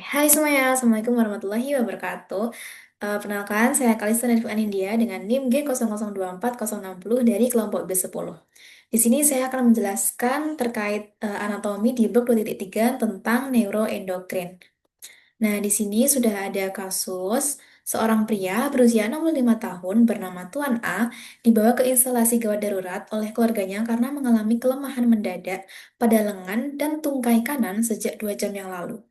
Hai semuanya, Assalamualaikum warahmatullahi wabarakatuh. Perkenalkan, saya Kalista Nadif Anindya dengan NIM G002460 dari kelompok B10. Di sini saya akan menjelaskan terkait anatomi di bab 2.3 tentang neuroendokrin. Nah, di sini sudah ada kasus seorang pria berusia 65 tahun bernama Tuan A dibawa ke instalasi gawat darurat oleh keluarganya karena mengalami kelemahan mendadak pada lengan dan tungkai kanan sejak 2 jam yang lalu.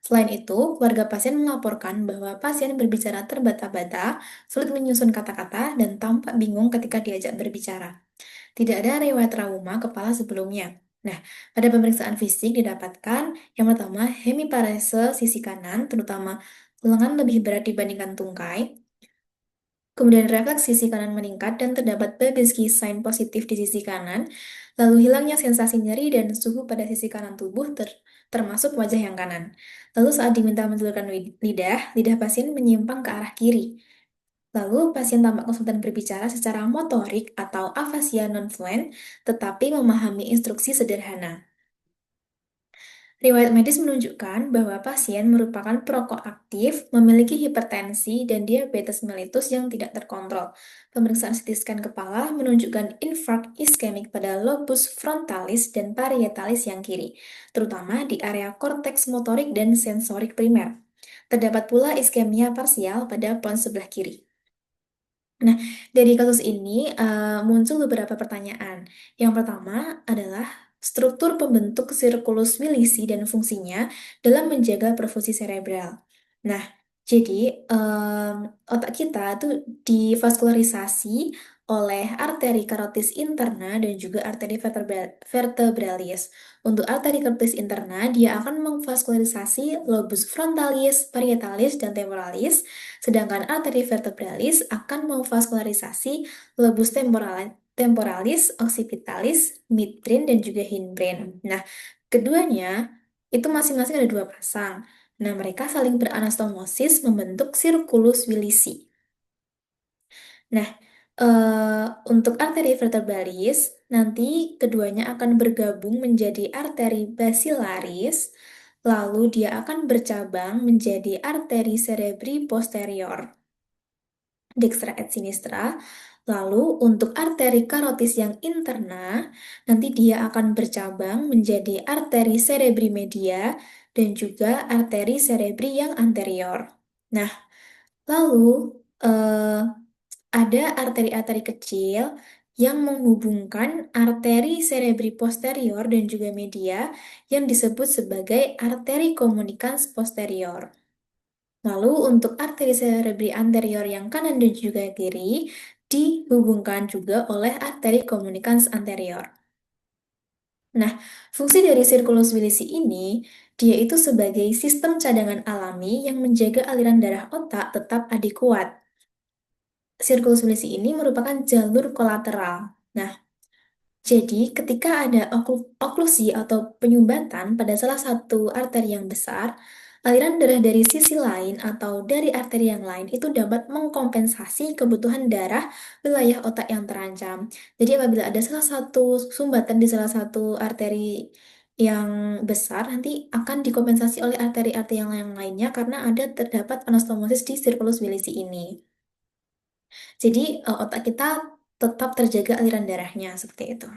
Selain itu, keluarga pasien melaporkan bahwa pasien berbicara terbata-bata, sulit menyusun kata-kata, dan tampak bingung ketika diajak berbicara. Tidak ada riwayat trauma kepala sebelumnya. Nah, pada pemeriksaan fisik didapatkan yang pertama hemiparese sisi kanan, terutama lengan lebih berat dibandingkan tungkai. Kemudian refleks sisi kanan meningkat dan terdapat Babinski sign positif di sisi kanan. Lalu hilangnya sensasi nyeri dan suhu pada sisi kanan tubuh termasuk wajah yang kanan. Lalu saat diminta menjulurkan lidah, lidah pasien menyimpang ke arah kiri. Lalu, pasien tampak kesulitan berbicara secara motorik atau afasia non-fluent, tetapi memahami instruksi sederhana. Riwayat medis menunjukkan bahwa pasien merupakan perokok aktif, memiliki hipertensi, dan diabetes mellitus yang tidak terkontrol. Pemeriksaan CT scan kepala menunjukkan infark iskemik pada lobus frontalis dan parietalis yang kiri, terutama di area korteks motorik dan sensorik primer. Terdapat pula iskemia parsial pada pons sebelah kiri. Nah, dari kasus ini muncul beberapa pertanyaan. Yang pertama adalah struktur pembentuk sirkulus Willisi dan fungsinya dalam menjaga perfusi cerebral. Nah, jadi otak kita tuh divaskularisasi oleh arteri karotis interna dan juga arteri vertebralis. Untuk arteri karotis interna, dia akan memvaskularisasi lobus frontalis, parietalis, dan temporalis. Sedangkan arteri vertebralis akan memvaskularisasi lobus temporalis, occipitalis, midbrain, dan juga hindbrain. Nah, keduanya itu masing-masing ada dua pasang. Nah, mereka saling beranastomosis membentuk sirkulus Willisi. Nah, untuk arteri vertebralis, nanti keduanya akan bergabung menjadi arteri basilaris, lalu dia akan bercabang menjadi arteri cerebri posterior dextra et sinistra. Lalu untuk arteri karotis yang interna, nanti dia akan bercabang menjadi arteri cerebri media dan juga arteri cerebri yang anterior. Nah, lalu eh, ada arteri-arteri kecil yang menghubungkan arteri cerebri posterior dan juga media yang disebut sebagai arteri komunikans posterior. Lalu untuk arteri cerebri anterior yang kanan dan juga kiri dihubungkan juga oleh arteri komunikans anterior. Nah, fungsi dari sirkulus Willisi ini, dia itu sebagai sistem cadangan alami yang menjaga aliran darah otak tetap adekuat. Sirkulus Willisi ini merupakan jalur kolateral. Nah, jadi ketika ada oklusi atau penyumbatan pada salah satu arteri yang besar, aliran darah dari sisi lain atau dari arteri yang lain itu dapat mengkompensasi kebutuhan darah wilayah otak yang terancam. Jadi apabila ada salah satu sumbatan di salah satu arteri yang besar, nanti akan dikompensasi oleh arteri-arteri yang lainnya karena terdapat anastomosis di sirkulus Willisi ini. Jadi otak kita tetap terjaga aliran darahnya seperti itu.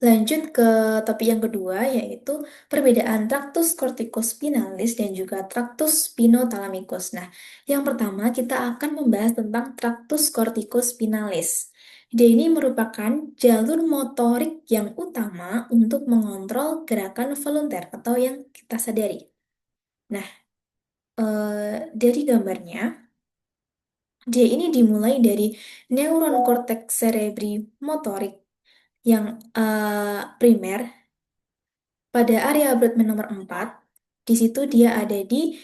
Lanjut ke topik yang kedua, yaitu perbedaan traktus corticospinalis dan juga traktus spinothalamikus. Nah, yang pertama kita akan membahas tentang traktus corticospinalis. Dia ini merupakan jalur motorik yang utama untuk mengontrol gerakan volunter atau yang kita sadari. Nah, dari gambarnya, dia ini dimulai dari neuron korteks cerebri motorik yang primer pada area Brodmann nomor 4, di situ dia ada di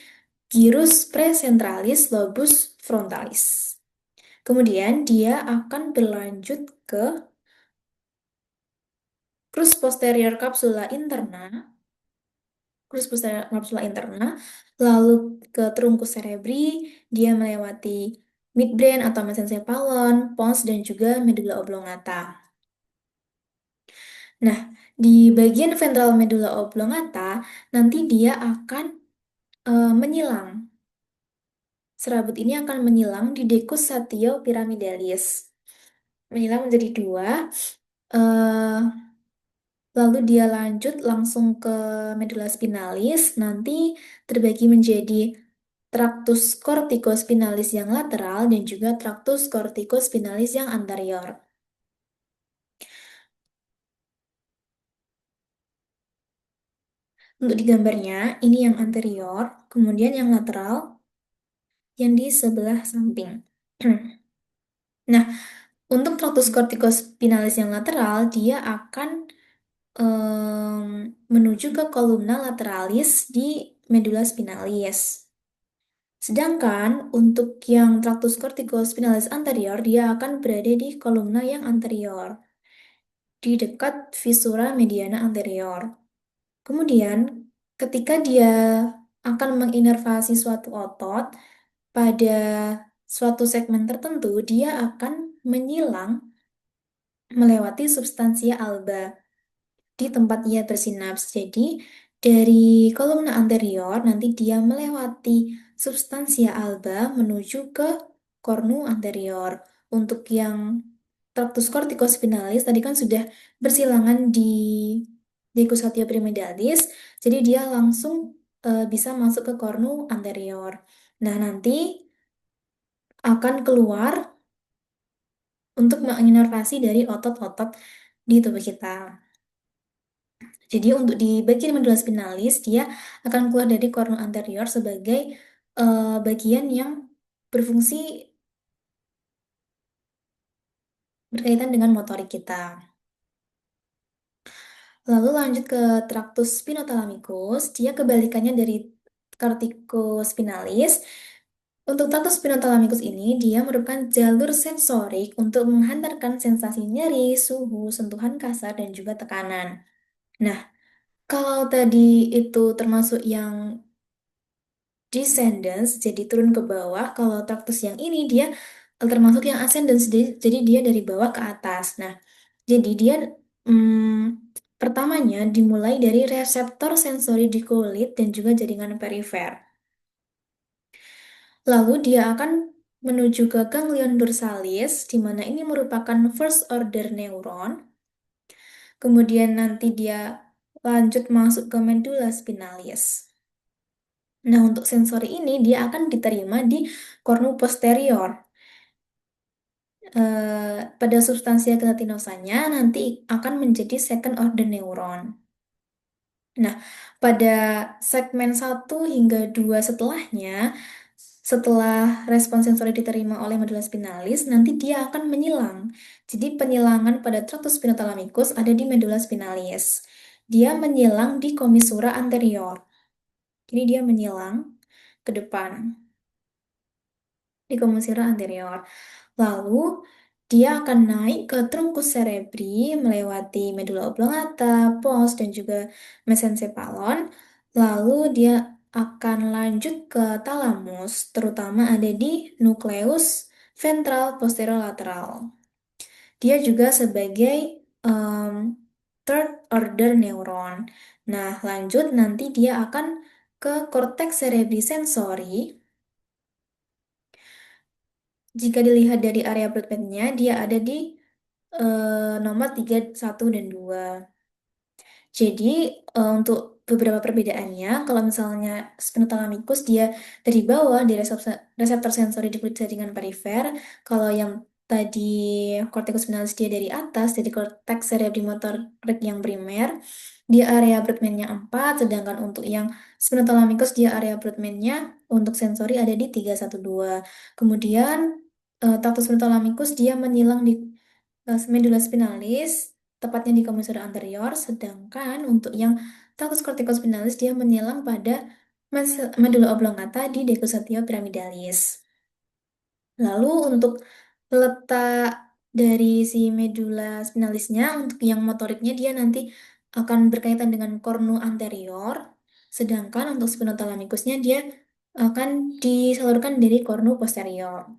gyrus precentralis lobus frontalis. Kemudian dia akan berlanjut ke crus posterior capsula interna, lalu ke trunkus cerebri, dia melewati midbrain atau mesencephalon, pons, dan juga medulla oblongata. Nah, Di bagian ventral medulla oblongata, nanti dia akan menyilang. Serabut ini akan menyilang di decus satio pyramidalis. Menyilang menjadi dua, eh, lalu dia lanjut langsung ke medulla spinalis, nanti terbagi menjadi tractus corticospinalis yang lateral dan juga tractus corticospinalis yang anterior. Untuk di gambarnya, ini yang anterior, kemudian yang lateral, yang di sebelah samping. Nah, untuk tractus corticospinalis yang lateral, dia akan menuju ke kolumna lateralis di medulla spinalis. Sedangkan untuk yang tractus corticospinalis anterior, dia akan berada di kolumna yang anterior, di dekat visura mediana anterior. Kemudian, ketika dia akan menginervasi suatu otot, pada suatu segmen tertentu, dia akan menyilang melewati substansia alba di tempat ia bersinaps. Jadi, dari kolumna anterior nanti dia melewati substansia alba menuju ke kornu anterior. Untuk yang tractus corticospinalis tadi kan sudah bersilangan di decussatio pyramidalis, jadi dia langsung bisa masuk ke kornu anterior. Nah, nanti akan keluar untuk menginervasi dari otot-otot di tubuh kita. Jadi untuk di bagian medulla spinalis, dia akan keluar dari kornu anterior sebagai bagian yang berfungsi berkaitan dengan motorik kita. Lalu lanjut ke tractus spinothalamicus, dia kebalikannya dari corticospinalis. Untuk tractus spinothalamicus ini, dia merupakan jalur sensorik untuk menghantarkan sensasi nyeri, suhu, sentuhan kasar, dan juga tekanan. Nah, kalau tadi itu termasuk yang descendants, jadi turun ke bawah. Kalau traktus yang ini dia termasuk yang ascendants, jadi dia dari bawah ke atas. Nah, jadi dia pertamanya dimulai dari reseptor sensori di kulit dan juga jaringan perifer. Lalu dia akan menuju ke ganglion dorsalis, di mana ini merupakan first order neuron. Kemudian nanti dia lanjut masuk ke medulla spinalis. Nah, untuk sensori ini dia akan diterima di kornu posterior. Pada substansia gelatinosanya nanti akan menjadi second order neuron. Nah, pada segmen 1 hingga 2 setelahnya, setelah respon sensori diterima oleh medulla spinalis, nanti dia akan menyilang. Jadi penyilangan pada tractus spinothalamicus ada di medulla spinalis. Dia menyilang di commissura anterior. Jadi dia menyilang ke depan di commissura anterior. Lalu dia akan naik ke trunkus cerebri melewati medulla oblongata, pons, dan juga mesencephalon. Lalu dia akan lanjut ke talamus, terutama ada di nukleus ventral posterolateral. Dia juga sebagai third order neuron. Nah, lanjut nanti dia akan ke korteks cerebri sensori. Jika dilihat dari area Broadband-nya, dia ada di nomor 3, 1, dan 2. Jadi, untuk beberapa perbedaannya, kalau misalnya Spinothalamicus dia dari bawah, di reseptor sensori di kulit jaringan perifer, kalau yang tadi corticus spinalis dia dari atas, jadi cortex cerebrimotorik yang primer, dia area Broadband-nya 4, sedangkan untuk yang Spinothalamicus dia area Broadband-nya untuk sensori ada di 3, 1, 2. Kemudian, Tractus Spinothalamicus dia menyilang di medulla spinalis, tepatnya di kommissura anterior, sedangkan untuk yang tractus corticospinalis dia menyilang pada medulla oblongata di decussatio pyramidalis. Lalu untuk letak dari si medulla spinalisnya, untuk yang motoriknya dia nanti akan berkaitan dengan kornu anterior, sedangkan untuk spinothalamicusnya dia akan disalurkan dari kornu posterior.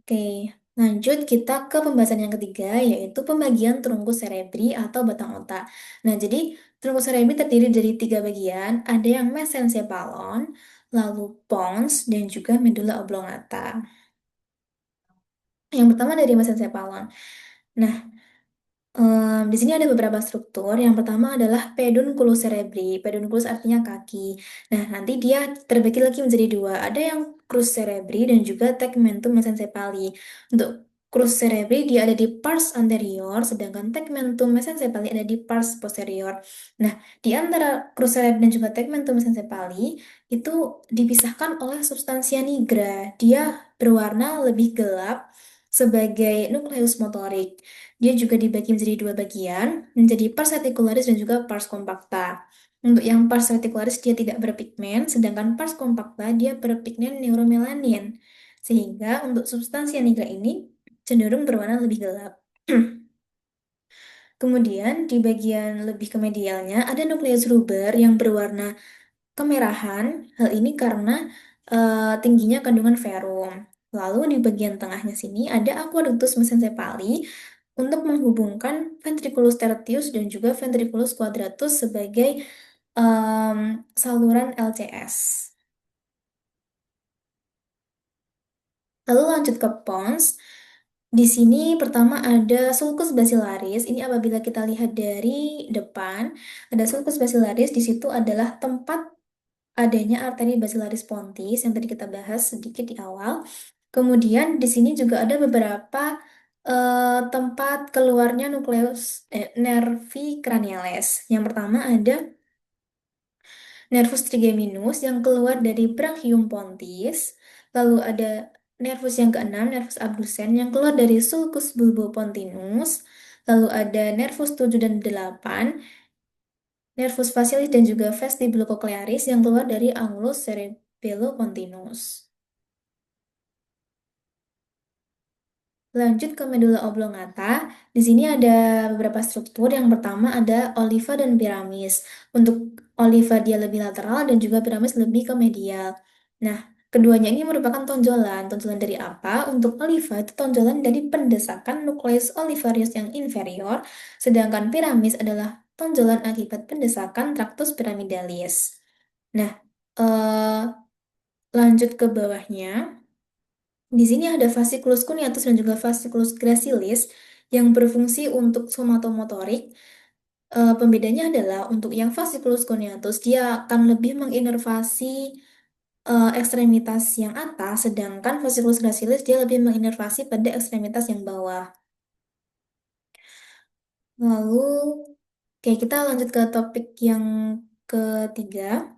Oke. Lanjut kita ke pembahasan yang ketiga, yaitu pembagian trunkus cerebri atau batang otak. Nah, jadi trunkus cerebri terdiri dari tiga bagian, ada yang mesencephalon, lalu pons, dan juga medula oblongata. Yang pertama dari mesencephalon. Nah, di sini ada beberapa struktur. Yang pertama adalah pedunculus cerebri. Pedunculus artinya kaki. Nah, nanti dia terbagi lagi menjadi dua. Ada yang crus cerebri dan juga tegmentum mesencepali. Untuk crus cerebri dia ada di pars anterior, sedangkan tegmentum mesencepali ada di pars posterior. Nah, di antara crus cerebri dan juga tegmentum mesencepali itu dipisahkan oleh substansia nigra. Dia berwarna lebih gelap sebagai nukleus motorik. Dia juga dibagi menjadi dua bagian, menjadi pars reticularis dan juga pars compacta. Untuk yang pars reticularis dia tidak berpigmen, sedangkan pars compacta dia berpigmen neuromelanin. Sehingga untuk substansi nigra ini cenderung berwarna lebih gelap. Kemudian di bagian lebih ke medialnya ada nukleus ruber yang berwarna kemerahan. Hal ini karena tingginya kandungan ferum. Lalu di bagian tengahnya sini ada aqueductus mesencepali untuk menghubungkan ventriculus tertius dan juga ventriculus quadratus sebagai saluran LCS. Lalu lanjut ke pons. Di sini pertama ada sulcus basilaris. Ini apabila kita lihat dari depan, ada sulcus basilaris. Di situ adalah tempat adanya arteri basilaris pontis yang tadi kita bahas sedikit di awal. Kemudian di sini juga ada beberapa tempat keluarnya nukleus nervi craniales. Yang pertama ada nervus trigeminus yang keluar dari brachium pontis. Lalu ada nervus yang keenam, nervus abducens yang keluar dari sulcus bulbopontinus. Lalu ada nervus 7 dan 8, nervus facialis dan juga vestibulocochlearis yang keluar dari angulus cerebellopontinus. Lanjut ke medula oblongata. Di sini ada beberapa struktur. Yang pertama ada oliva dan piramis. Untuk oliva dia lebih lateral dan juga piramis lebih ke medial. Nah, keduanya ini merupakan tonjolan. Tonjolan dari apa? Untuk oliva itu tonjolan dari pendesakan nukleus olivarius yang inferior, sedangkan piramis adalah tonjolan akibat pendesakan tractus piramidalis. Nah, eh, lanjut ke bawahnya. Di sini ada fasciculus cuneatus dan juga fasciculus gracilis yang berfungsi untuk somatomotorik. Pembedanya adalah untuk yang fasciculus cuneatus dia akan lebih menginervasi ekstremitas yang atas, sedangkan fasciculus gracilis dia lebih menginervasi pada ekstremitas yang bawah. Lalu, oke kita lanjut ke topik yang ketiga.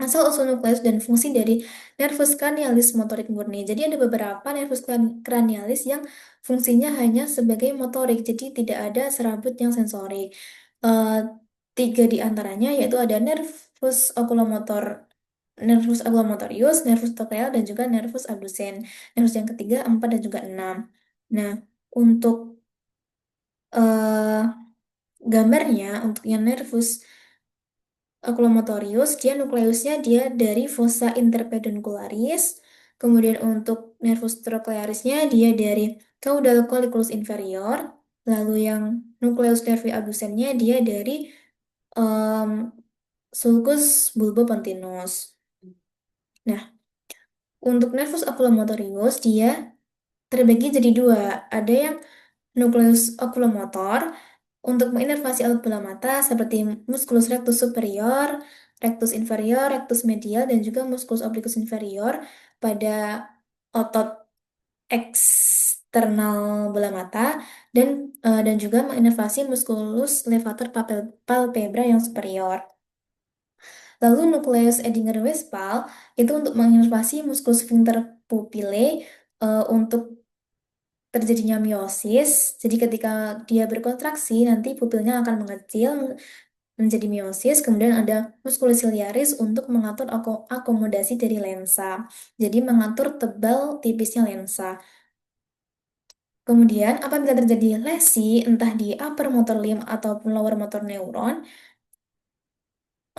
Asal-usul nukleus dan fungsi dari nervus cranialis motorik murni. Jadi ada beberapa nervus cranialis yang fungsinya hanya sebagai motorik, jadi tidak ada serabut yang sensorik. Eh, tiga di antaranya yaitu ada nervus oculomotorius, nervus trochlear, dan juga nervus abducens. Nervus yang ketiga, 4, dan juga 6. Nah, untuk eh, gambarnya, untuk yang nervus oculomotorius, dia nukleusnya dia dari fossa interpeduncularis. Kemudian untuk nervus trochlearisnya dia dari caudal colliculus inferior. Lalu yang nukleus nervi abducensnya dia dari em, sulcus bulbopontinus. Nah, untuk nervus oculomotorius dia terbagi jadi dua. Ada yang nukleus okulomotor untuk menginervasi alat bola mata seperti musculus rectus superior, rectus inferior, rectus medial, dan juga musculus obliquus inferior pada otot eksternal bola mata dan juga menginervasi musculus levator palpebra yang superior. Lalu nukleus Edinger-Westphal itu untuk menginervasi musculus sphincter pupillae untuk terjadinya meiosis. Jadi ketika dia berkontraksi, nanti pupilnya akan mengecil menjadi meiosis. Kemudian ada musculus ciliaris untuk mengatur akomodasi dari lensa. Jadi mengatur tebal tipisnya lensa. Kemudian apabila terjadi lesi entah di upper motor limb ataupun lower motor neuron,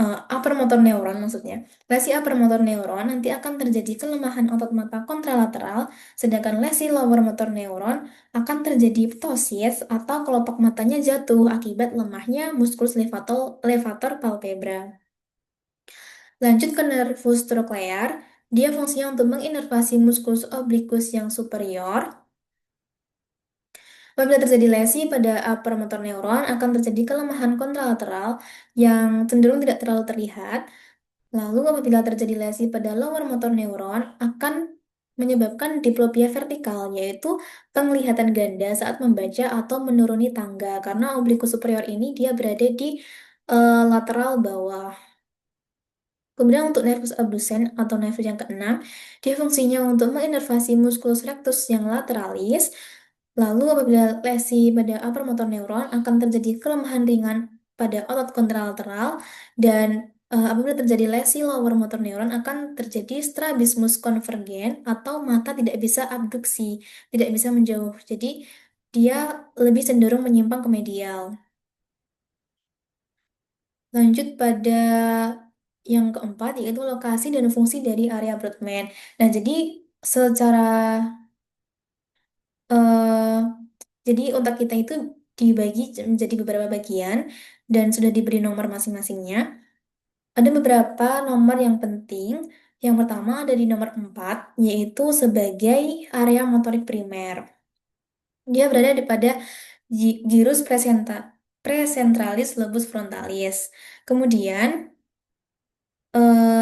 upper motor neuron maksudnya. Lesi upper motor neuron nanti akan terjadi kelemahan otot mata kontralateral, sedangkan lesi lower motor neuron akan terjadi ptosis atau kelopak matanya jatuh akibat lemahnya muskulus levator palpebra. Lanjut ke nervus trochlear, dia fungsinya untuk menginervasi muskulus obliquus yang superior. Apabila terjadi lesi pada upper motor neuron, akan terjadi kelemahan kontralateral yang cenderung tidak terlalu terlihat. Lalu apabila terjadi lesi pada lower motor neuron, akan menyebabkan diplopia vertikal, yaitu penglihatan ganda saat membaca atau menuruni tangga, karena oblikus superior ini dia berada di lateral bawah. Kemudian untuk nervus abducens atau nervus yang keenam, dia fungsinya untuk menginervasi musculus rectus yang lateralis. Lalu apabila lesi pada upper motor neuron akan terjadi kelemahan ringan pada otot kontralateral dan apabila terjadi lesi lower motor neuron akan terjadi strabismus konvergen atau mata tidak bisa abduksi, tidak bisa menjauh. Jadi dia lebih cenderung menyimpang ke medial. Lanjut pada yang keempat, yaitu lokasi dan fungsi dari area Broadman. Nah, jadi secara eh, jadi otak kita itu dibagi menjadi beberapa bagian dan sudah diberi nomor masing-masingnya. Ada beberapa nomor yang penting. Yang pertama ada di nomor 4, yaitu sebagai area motorik primer. Dia berada pada gyrus presentralis lobus frontalis. Kemudian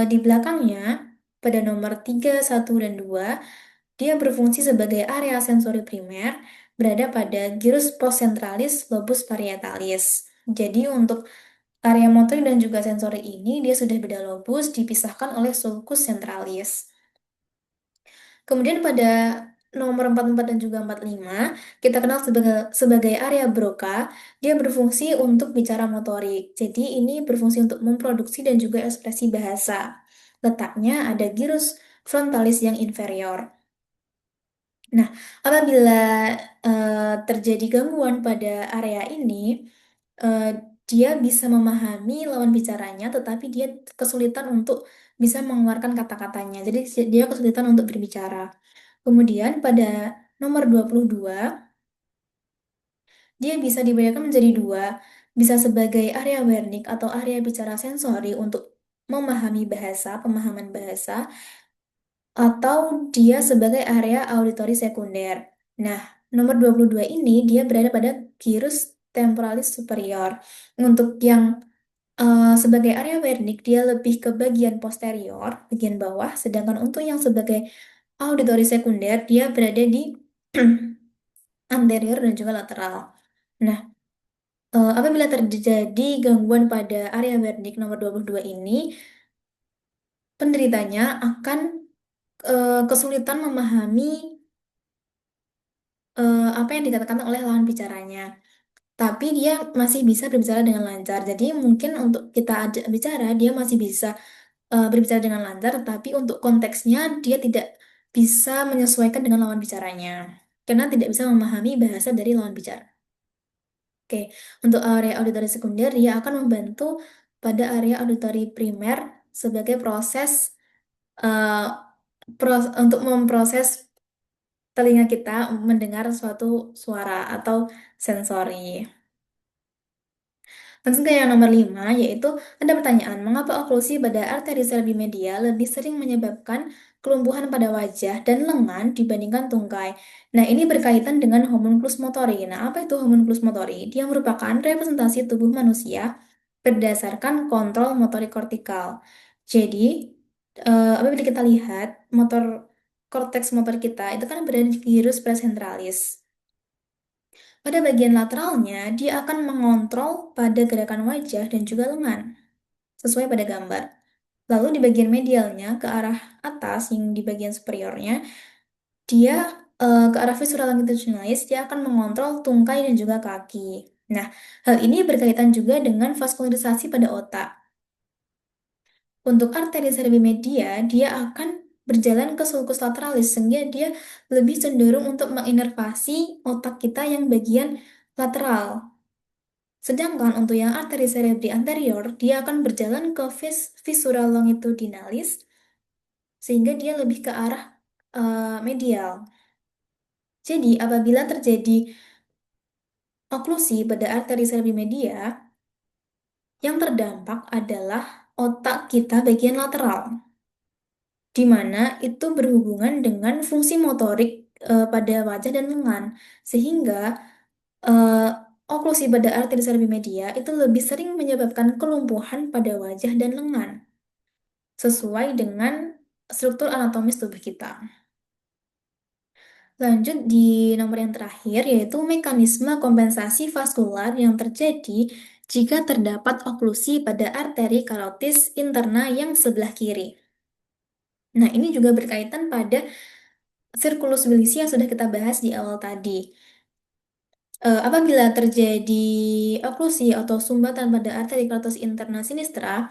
di belakangnya, pada nomor 3, 1, dan 2, dia berfungsi sebagai area sensori primer, berada pada gyrus postcentralis lobus parietalis. Jadi untuk area motorik dan juga sensori ini, dia sudah beda lobus, dipisahkan oleh sulcus centralis. Kemudian pada nomor 44 dan juga 45, kita kenal sebagai area Broca. Dia berfungsi untuk bicara motorik. Jadi ini berfungsi untuk memproduksi dan juga ekspresi bahasa. Letaknya ada gyrus frontalis yang inferior. Nah, apabila terjadi gangguan pada area ini, eh, dia bisa memahami lawan bicaranya, tetapi dia kesulitan untuk bisa mengeluarkan kata-katanya. Jadi dia kesulitan untuk berbicara. Kemudian pada nomor 22, dia bisa dibedakan menjadi dua, bisa sebagai area Wernicke atau area bicara sensori untuk memahami bahasa, pemahaman bahasa, atau dia sebagai area auditori sekunder. Nah, nomor 22 ini dia berada pada gyrus temporalis superior. Untuk yang sebagai area Wernicke, dia lebih ke bagian posterior, bagian bawah, sedangkan untuk yang sebagai auditori sekunder, dia berada di anterior dan juga lateral. Nah, apabila terjadi gangguan pada area Wernicke nomor 22 ini, penderitanya akan kesulitan memahami apa yang dikatakan oleh lawan bicaranya. Tapi dia masih bisa berbicara dengan lancar. Jadi mungkin untuk kita ajak bicara, dia masih bisa berbicara dengan lancar, tapi untuk konteksnya dia tidak bisa menyesuaikan dengan lawan bicaranya. Karena tidak bisa memahami bahasa dari lawan bicara. Oke, untuk area auditori sekunder, dia akan membantu pada area auditori primer sebagai proses eh, untuk memproses telinga kita mendengar suatu suara atau sensori. Langsung ke yang nomor 5, yaitu ada pertanyaan, mengapa oklusi pada arteri serbimedia lebih sering menyebabkan kelumpuhan pada wajah dan lengan dibandingkan tungkai? Nah, ini berkaitan dengan homunculus motori. Nah, apa itu homunculus motori? Dia merupakan representasi tubuh manusia berdasarkan kontrol motorik kortikal. Jadi, apabila kita lihat korteks motor kita itu kan berada di gyrus presentralis. Pada bagian lateralnya, dia akan mengontrol pada gerakan wajah dan juga lengan, sesuai pada gambar. Lalu di bagian medialnya, ke arah atas, yang di bagian superiornya, dia ke arah visceral longitudinalis, dia akan mengontrol tungkai dan juga kaki. Nah, hal ini berkaitan juga dengan vaskularisasi pada otak. Untuk arteri cerebemedia, dia akan berjalan ke sulcus lateralis, sehingga dia lebih cenderung untuk menginervasi otak kita yang bagian lateral. Sedangkan untuk yang arteri cerebri anterior, dia akan berjalan ke viscera longitudinalis, sehingga dia lebih ke arah medial. Jadi, apabila terjadi oklusi pada arteri cerebri media, yang terdampak adalah otak kita bagian lateral, di mana itu berhubungan dengan fungsi motorik pada wajah dan lengan, sehingga eh, oklusi pada arteri cerebri media itu lebih sering menyebabkan kelumpuhan pada wajah dan lengan, sesuai dengan struktur anatomis tubuh kita. Lanjut di nomor yang terakhir, yaitu mekanisme kompensasi vaskular yang terjadi jika terdapat oklusi pada arteri karotis interna yang sebelah kiri. Nah, ini juga berkaitan pada sirkulus bilisi yang sudah kita bahas di awal tadi. Apabila terjadi oklusi atau sumbatan pada arteri karotis interna sinistra,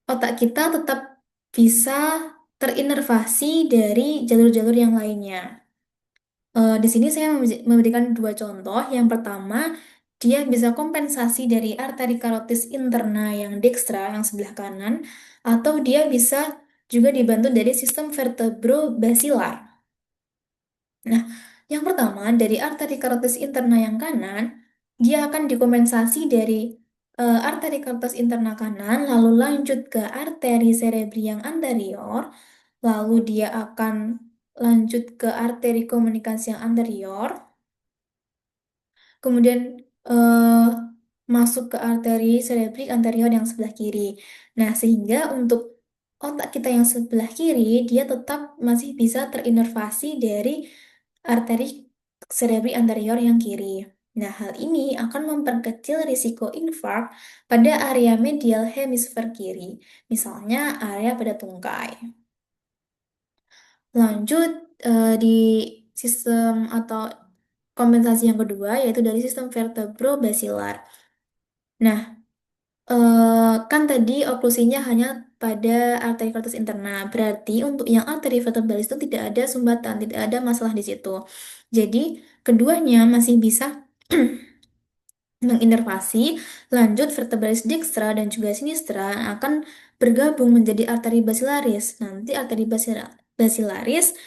otak kita tetap bisa terinervasi dari jalur-jalur yang lainnya. Di sini saya memberikan dua contoh. Yang pertama, dia bisa kompensasi dari arteri karotis interna yang dekstra, yang sebelah kanan, atau dia bisa juga dibantu dari sistem vertebrobasilar. Nah, yang pertama, dari arteri karotis interna yang kanan, dia akan dikompensasi dari arteri karotis interna kanan, lalu lanjut ke arteri cerebri yang anterior, lalu dia akan lanjut ke arteri komunikasi yang anterior, kemudian eh, masuk ke arteri cerebri anterior yang sebelah kiri. Nah, sehingga untuk otak kita yang sebelah kiri, dia tetap masih bisa terinervasi dari arteri cerebri anterior yang kiri. Nah, hal ini akan memperkecil risiko infark pada area medial hemisfer kiri, misalnya area pada tungkai. Lanjut di sistem atau kompensasi yang kedua, yaitu dari sistem vertebrobasilar. Nah, kan tadi oklusinya hanya pada arteri karotis interna. Berarti untuk yang arteri vertebralis itu tidak ada sumbatan, tidak ada masalah di situ. Jadi, keduanya masih bisa menginervasi, lanjut vertebralis dextra dan juga sinistra akan bergabung menjadi arteri basilaris. Nanti arteri basilaris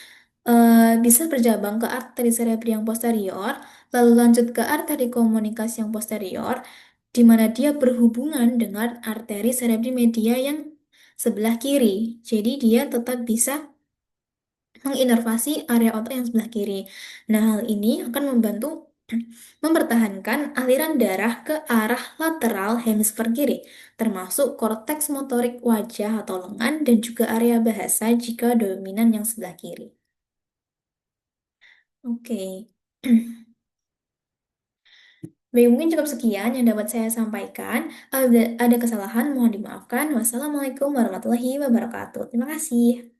bisa berjabang ke arteri cerebri yang posterior, lalu lanjut ke arteri komunikasi yang posterior, di mana dia berhubungan dengan arteri cerebri media yang sebelah kiri. Jadi dia tetap bisa menginervasi area otak yang sebelah kiri. Nah, hal ini akan membantu mempertahankan aliran darah ke arah lateral hemisfer kiri, termasuk korteks motorik wajah atau lengan dan juga area bahasa jika dominan yang sebelah kiri. Oke. Baik, mungkin cukup sekian yang dapat saya sampaikan. Ada kesalahan, mohon dimaafkan. Wassalamualaikum warahmatullahi wabarakatuh. Terima kasih.